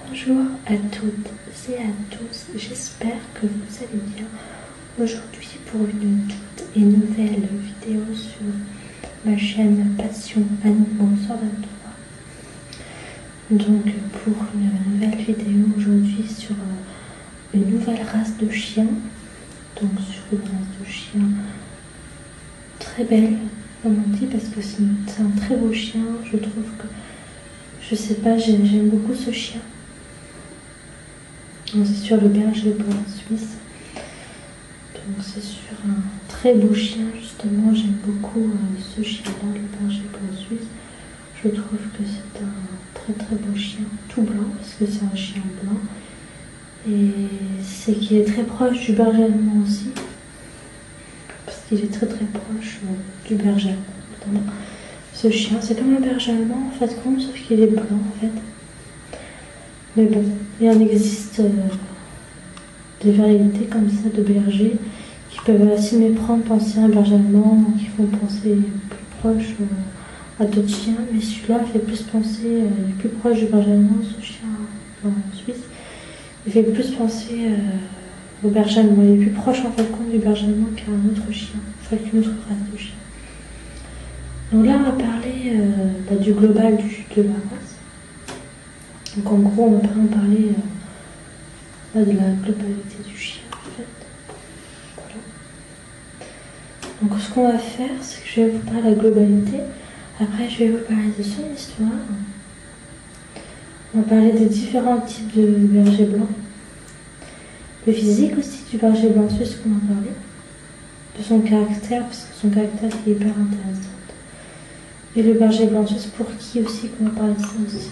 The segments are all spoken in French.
Bonjour à toutes et à tous, j'espère que vous allez bien. Aujourd'hui pour une toute et nouvelle vidéo sur ma chaîne Passion Animaux 123. Donc pour une nouvelle vidéo aujourd'hui sur une nouvelle race de chien. Donc sur une race de chien très belle, comme on dit, parce que c'est un très beau chien. Je trouve que, je sais pas, j'aime beaucoup ce chien. C'est sur le berger blanc suisse. Donc c'est sur un très beau chien justement. J'aime beaucoup ce chien-là, le berger blanc suisse. Je trouve que c'est un très beau chien, tout blanc parce que c'est un chien blanc. Et c'est qu'il est très proche du berger allemand aussi. Parce qu'il est très proche du berger allemand. Ce chien, c'est comme un berger allemand en fait, sauf qu'il est blanc en fait. Mais bon, il en existe des variétés comme ça de bergers qui peuvent s'y méprendre, penser à un berger allemand, qui font penser plus proche à d'autres chiens. Mais celui-là fait plus penser, il est plus proche du berger allemand, ce chien en Suisse. Il fait plus penser au berger allemand. Il est plus proche en fait du berger allemand qu'à un autre chien, enfin qu'une autre race de chien. Donc là, on va parler du global de la race. Donc en gros, on va pas en parler de la globalité du chien en fait. Voilà. Donc ce qu'on va faire, c'est que je vais vous parler de la globalité. Après, je vais vous parler de son histoire. On va parler des différents types de berger blanc. Le physique aussi du berger blanc suisse qu'on va parler. De son caractère, parce que son caractère est hyper intéressant. Et le berger blanc suisse pour qui aussi, qu'on va parler de ça aussi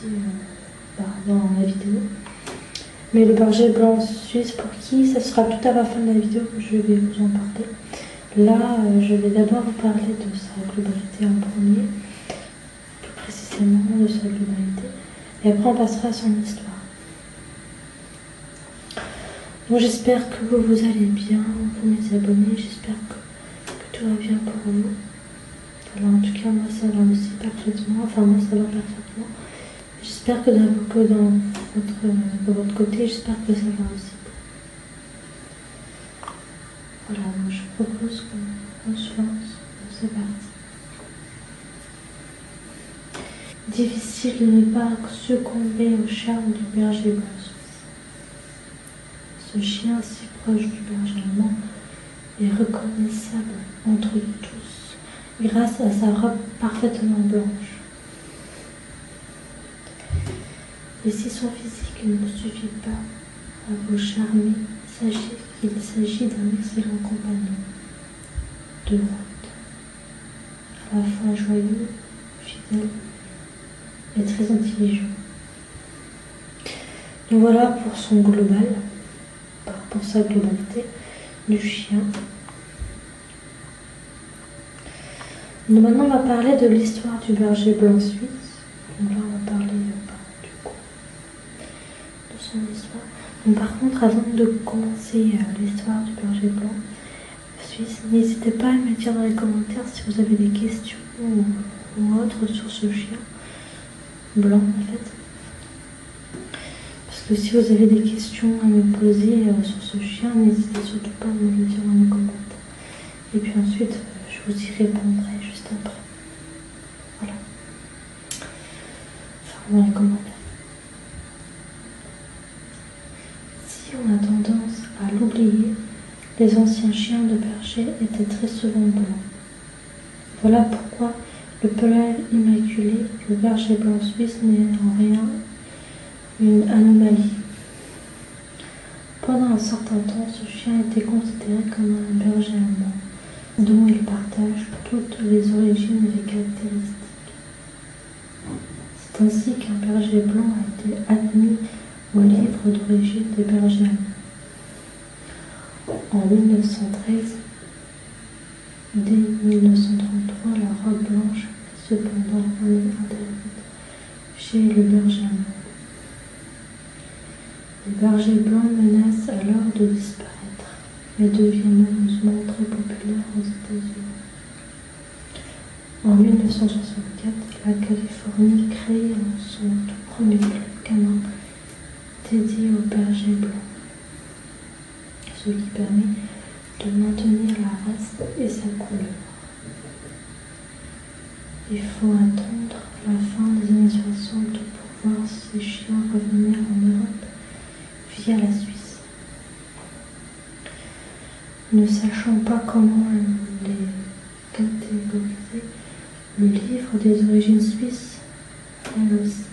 dans la vidéo. Mais le berger blanc suisse pour qui, ça sera tout à la fin de la vidéo que je vais vous en parler. Là, je vais d'abord vous parler de sa globalité en premier, plus précisément de sa globalité. Et après, on passera à son histoire. Donc j'espère que vous allez bien, vous mes abonnés, j'espère que tout va bien pour vous. Alors en tout cas, moi ça va aussi parfaitement, enfin moi ça va parfaitement. J'espère que dans votre côté, j'espère que ça va aussi. Voilà, donc je propose qu'on se lance, c'est parti. Difficile de ne pas succomber au charme du berger blanc suisse. Ce chien si proche du berger allemand est reconnaissable entre tous grâce à sa robe parfaitement blanche. Et si son physique ne suffit pas à vous charmer, sachez qu'il s'agit d'un excellent compagnon de route, à la fois joyeux, fidèle et très intelligent. Donc voilà pour son global, pour sa globalité du chien. Donc maintenant on va parler de l'histoire du berger blanc suisse. Donc là on va parler du coup de son histoire. Donc par contre avant de commencer l'histoire du berger blanc suisse, n'hésitez pas à me dire dans les commentaires si vous avez des questions ou autres sur ce chien blanc en fait. Parce que si vous avez des questions à me poser sur ce chien, n'hésitez surtout pas à me le dire dans les commentaires. Et puis ensuite, je vous y répondrai juste après. Voilà. Enfin, dans les commentaires. Si on a tendance à l'oublier, les anciens chiens de berger étaient très souvent blancs. Voilà pourquoi le pelage immaculé, le berger blanc suisse, n'est en rien une anomalie. Pendant un certain temps, ce chien était considéré comme un berger allemand, dont il partage toutes les origines et les caractéristiques. C'est ainsi qu'un berger blanc a été admis au livre d'origine des bergers allemands. En 1913, dès 1933, la robe blanche est cependant interdite chez le berger allemand. Les bergers blancs menacent alors de disparaître, mais deviennent heureusement très populaires aux États-Unis. En 1964, la Californie crée son tout premier club canin dédié au berger blanc, ce qui permet de maintenir la race et sa couleur. Il faut attendre la fin des années 60 pour voir ces chiens revenir en Europe via la Suisse. Ne sachant pas comment les catégoriser, le livre des origines suisses, LOS,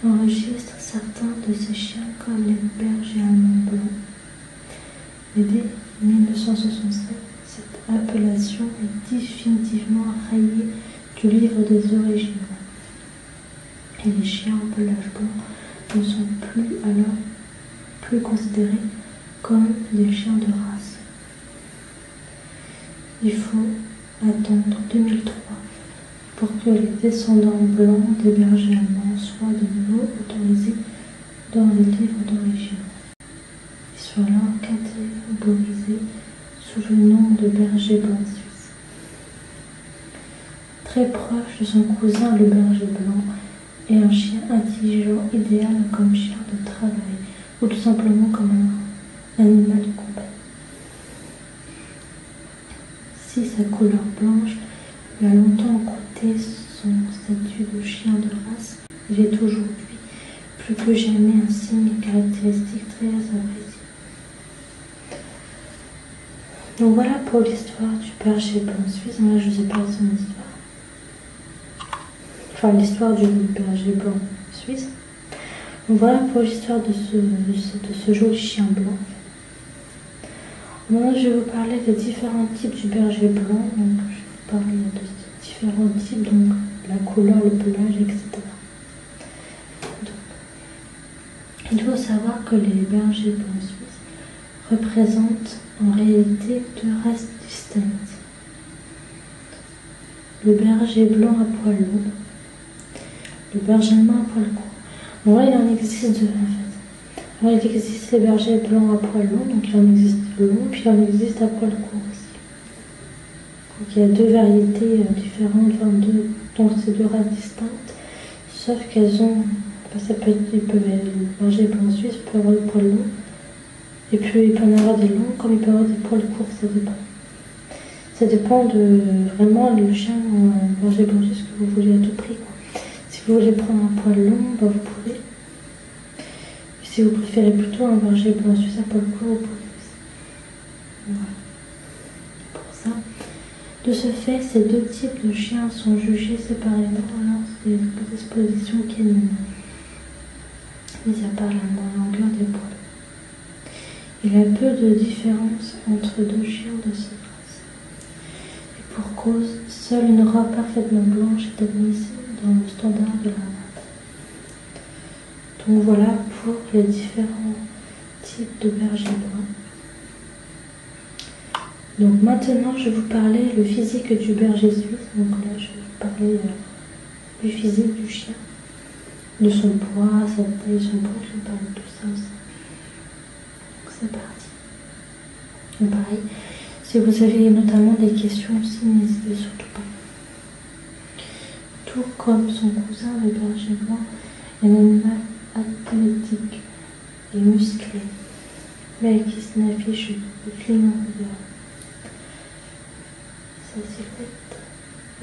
enregistre certains de ces chiens comme les bergers allemands blancs. Mais dès 1967, cette appellation est définitivement rayée du livre des origines. Et les chiens en pelage blanc ne sont plus considérés comme des chiens de race. Il faut attendre 2003 pour que les descendants blancs des bergers allemands soient de nouveau autorisés dans les livres d'origine. Ils soient alors catégorisés sous le nom de berger blanc suisse. Très proche de son cousin le berger blanc est un chien intelligent idéal comme chien de travail ou tout simplement comme un animal de compagnie. Si sa couleur blanche lui a longtemps coûté son statut de chien de race, il est aujourd'hui plus que jamais un signe caractéristique très apprécié. Donc voilà pour l'histoire du berger blanc suisse. Moi, je ne sais pas son histoire. Enfin, l'histoire du berger blanc suisse. Donc voilà pour l'histoire de ce joli chien blanc. Maintenant, je vais vous parler des différents types du berger blanc. Donc, je vais vous parler de différents types, donc la couleur, le pelage, etc. Donc, il faut savoir que les bergers blancs suisses représentent en réalité deux races distinctes. Le berger blanc à poil long, le berger allemand à poil court. En vrai, il en existe deux en fait. Alors, il existe les bergers blancs à poil long, donc il en existe long, puis il en existe à poil court aussi. Donc il y a deux variétés différentes, donc c'est deux races distinctes, sauf qu'elles ont, ça peut être, les bergers blancs suisses peuvent avoir des poils longs, et puis il peut en avoir des longs, comme il peut avoir des poils courts, ça dépend. Ça dépend de vraiment le chien ou un berger blanc suisse que vous voulez à tout prix, quoi. Si vous voulez prendre un poil long, bah vous pouvez. Et si vous préférez plutôt un berger blanc suisse à poil court, vous pouvez aussi. Voilà. Pour ça, de ce fait, ces deux types de chiens sont jugés séparément lors des expositions canines, mis à part la longueur des poils. Il y a peu de différence entre deux chiens de cette race. Et pour cause, seule une robe parfaitement blanche est admise dans le standard de la race. Donc voilà pour les différents types de bergers blancs. Donc maintenant, je vais vous parler le physique du berger suisse. Donc là, je vais vous parler du physique du chien, de son poids, sa taille, son poids. Je vais parler de tout ça aussi. Donc c'est parti. Donc pareil, si vous avez notamment des questions aussi, n'hésitez surtout pas. Tout comme son cousin, le berger blanc, est un animal athlétique et musclé, mais qui s'affiche de clignant regard. Sa silhouette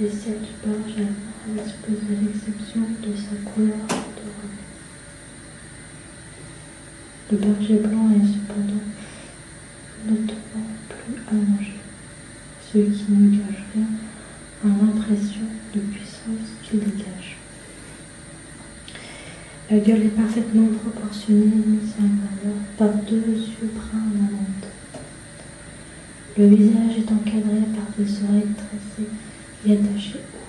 et celle du berger allemand dispose à l'exception de sa couleur de robe. Le berger blanc est cependant notamment plus allongé, ce qui ne gage rien à l'impression de puissance qu'il dégage. La gueule est parfaitement proportionnée et mise en valeur par deux yeux bruns en lavande. Le visage est encadré par des oreilles tressées et attachées haut.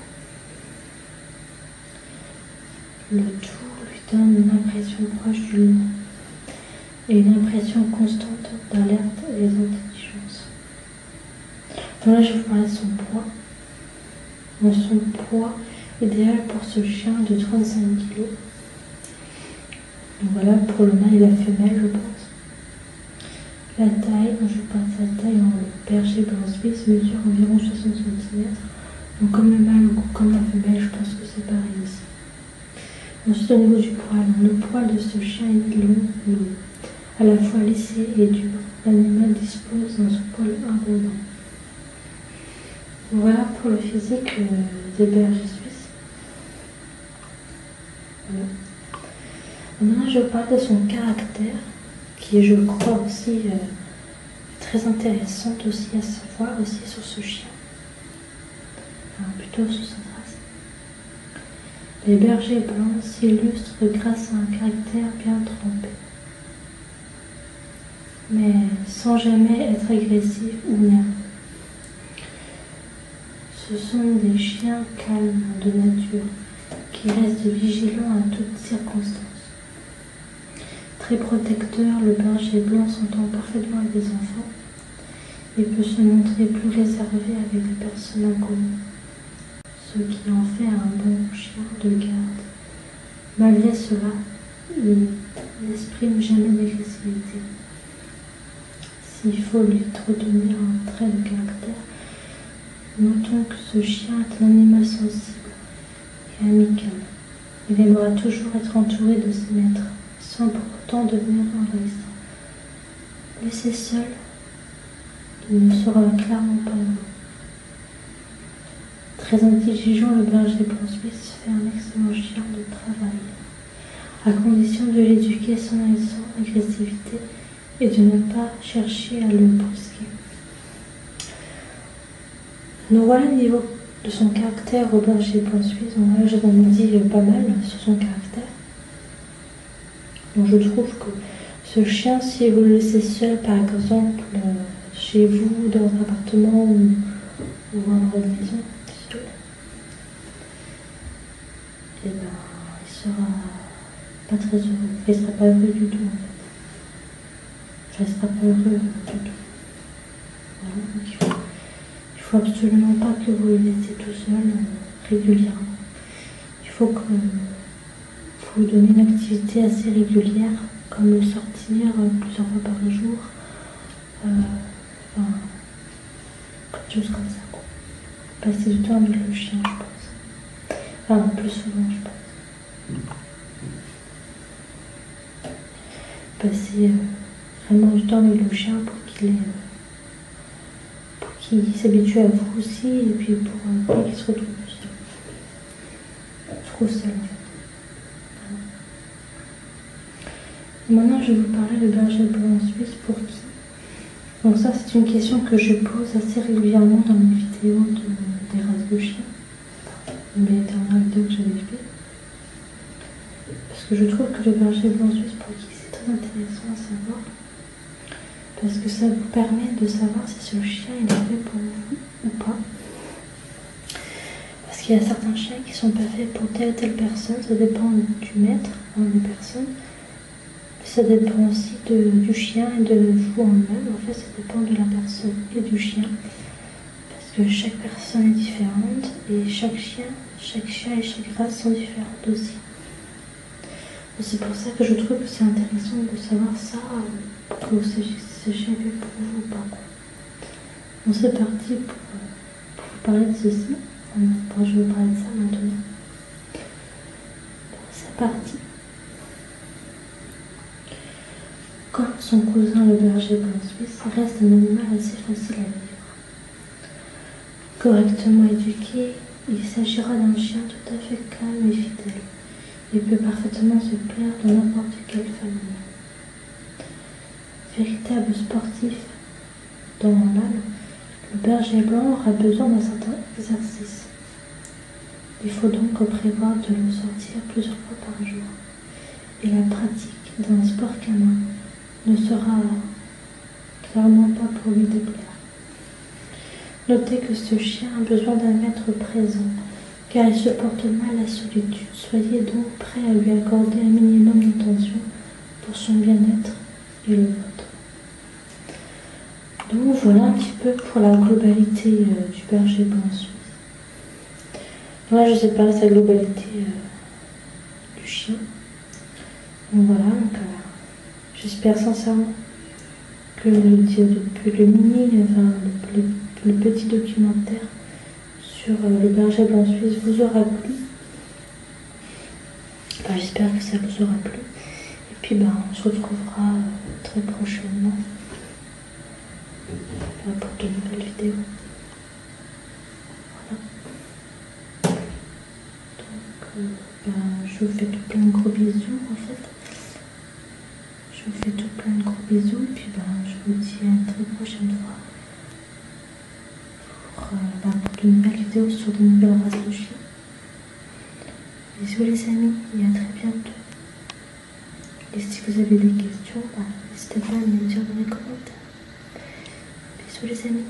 Le tout lui donne une impression proche du lion et une impression constante d'alerte et d'intelligence. Donc là, je vais vous parler de son poids. Donc, son poids idéal pour ce chien de 35 kg. Donc voilà, pour le mâle et la femelle, je pense. La taille, je vous parle de sa taille, le berger blanc suisse mesure environ 60 cm. Donc comme le mâle ou comme la femelle, je pense que c'est pareil aussi. Ensuite, au niveau du poil, le poil de ce chien est long, à la fois lissé et dur. L'animal dispose d'un poil abondant. Voilà pour le physique des bergers suisses. Voilà. Maintenant, je parle de son caractère, qui est, je crois, aussi très intéressante aussi à savoir aussi sur ce chien. Enfin, plutôt sur cette race. Les bergers blancs s'illustrent grâce à un caractère bien trempé, mais sans jamais être agressif ou nerveux. Ce sont des chiens calmes de nature, qui restent vigilants à toutes circonstances. Très protecteur, le berger blanc s'entend parfaitement avec les enfants et peut se montrer plus réservé avec les personnes inconnues, ce qui en fait un bon chien de garde. Malgré cela, il n'exprime jamais d'agressivité. S'il faut lui retenir un trait de caractère, notons que ce chien est un animal sensible et amical. Il aimera toujours être entouré de ses maîtres, sans pour autant devenir envahissant. Laissé seul, il ne sera clairement pas heureux. Très intelligent, le berger blanc suisse fait un excellent chien de travail, à condition de l'éduquer sans agressivité et de ne pas chercher à le brusquer. Donc voilà le niveau de son caractère au berger blanc suisse. Donc là, je vous en dis pas mal sur son caractère. Donc je trouve que ce chien, si vous le laissez seul, par exemple, chez vous, dans un appartement ou dans votre maison, seul, et ben, il sera pas très heureux. Il ne sera pas heureux du tout, en fait. Il ne sera pas heureux du tout. Voilà, donc il faut absolument pas que vous le laissiez tout seul régulièrement. Il faut que vous donner une activité assez régulière, comme le sortir plusieurs fois par jour, enfin, quelque chose comme ça, quoi. Passer du temps avec le chien, je pense. Enfin, plus souvent, je pense. Passer vraiment du temps avec le chien pour qu'il s'habitue à vous aussi, et puis pour qu'il se retrouve seul. Trop seul, en fait. Maintenant, je vais vous parler de berger blanc en Suisse, pour qui. Donc ça, c'est une question que je pose assez régulièrement dans mes vidéos des races de chiens, mes dernières vidéos que j'avais fait. Parce que je trouve que le berger blanc suisse, pour qui, c'est très intéressant à savoir. Parce que ça vous permet de savoir si ce chien est fait pour vous ou pas. Parce qu'il y a certains chiens qui ne sont pas faits pour telle ou telle personne, ça dépend du maître, des personnes. Ça dépend aussi du chien et de vous en même. En fait, ça dépend de la personne et du chien. Parce que chaque personne est différente et chaque chien et chaque race sont différentes aussi. Et c'est pour ça que je trouve que c'est intéressant de savoir ça, pour que vous sachiez si ce chien est fait pour vous ou pas. Donc c'est parti pour vous parler de ceci. Enfin, je vais vous parler de ça maintenant. C'est parti. Comme son cousin le berger blanc suisse, reste un animal assez facile à vivre. Correctement éduqué, il s'agira d'un chien tout à fait calme et fidèle. Il peut parfaitement se plaire dans n'importe quelle famille. Véritable sportif dans l'âme, le berger blanc aura besoin d'un certain exercice. Il faut donc prévoir de le sortir plusieurs fois par jour. Et la pratique d'un sport canin ne sera clairement pas pour lui déplaire. Notez que ce chien a besoin d'un maître présent, car il supporte mal la solitude. Soyez donc prêt à lui accorder un minimum d'attention pour son bien-être et le vôtre. Donc voilà un petit peu pour la globalité du berger blanc suisse. Moi je sais pas sa globalité du chien. Donc voilà, j'espère sincèrement que le petit documentaire sur le berger blanc suisse vous aura plu. J'espère que ça vous aura plu. Et puis on se retrouvera très prochainement pour de nouvelles vidéos. Voilà. Donc je vous fais tout plein de gros bisous en fait. Je vous fais tout plein de gros bisous et puis je vous dis à une très prochaine fois pour de nouvelles vidéos sur de nouvelles races de chiens. Bisous les amis et à très bientôt. Et si vous avez des questions, n'hésitez pas à me les dire dans les commentaires. Bisous les amis.